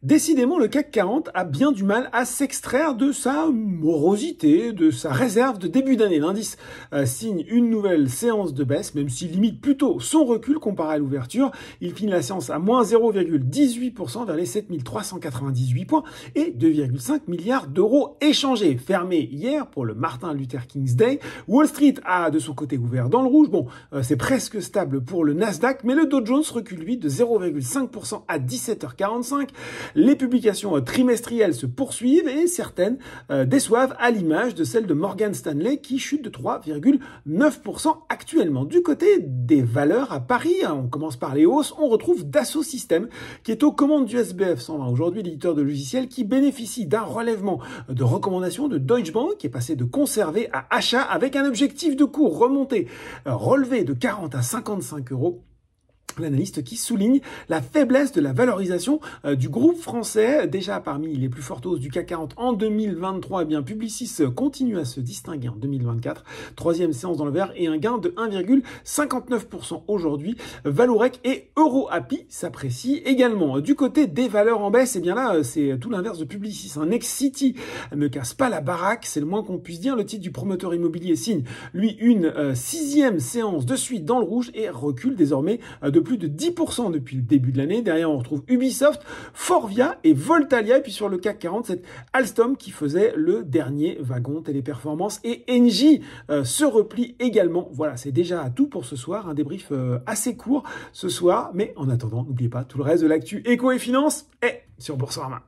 Décidément, le CAC 40 a bien du mal à s'extraire de sa morosité, de sa réserve de début d'année. L'indice signe une nouvelle séance de baisse, même s'il limite plutôt son recul comparé à l'ouverture. Il finit la séance à moins 0,18% vers les 7398 points et 2,5 milliards d'euros échangés. Fermé hier pour le Martin Luther King's Day. Wall Street a de son côté ouvert dans le rouge. Bon, c'est presque stable pour le Nasdaq, mais le Dow Jones recule lui de 0,5% à 17h45. Les publications trimestrielles se poursuivent et certaines déçoivent à l'image de celle de Morgan Stanley qui chute de 3,9% actuellement. Du côté des valeurs à Paris, on commence par les hausses, on retrouve Dassault Systèmes qui est aux commandes du SBF 120. Aujourd'hui, l'éditeur de logiciels qui bénéficie d'un relèvement de recommandation de Deutsche Bank qui est passé de conservé à achat avec un objectif de cours relevé de 40 à 55 euros. L'analyste qui souligne la faiblesse de la valorisation du groupe français. Déjà parmi les plus fortes hausses du CAC 40 en 2023, eh bien Publicis continue à se distinguer en 2024. Troisième séance dans le vert et un gain de 1,59% aujourd'hui. Valorec et EuroAPI s'apprécient également. Du côté des valeurs en baisse, eh bien là, c'est tout l'inverse de Publicis. Nexity ne casse pas la baraque, c'est le moins qu'on puisse dire. Le titre du promoteur immobilier signe, lui, une sixième séance de suite dans le rouge et recule désormais de plus de 10% depuis le début de l'année. Derrière, on retrouve Ubisoft, Forvia et Voltalia. Et puis sur le CAC 40, c'est Alstom qui faisait le dernier wagon Téléperformance. Et Engie se replie également. Voilà, c'est déjà tout pour ce soir. Un débrief assez court ce soir. Mais en attendant, n'oubliez pas, tout le reste de l'actu éco et finance est sur Boursorama.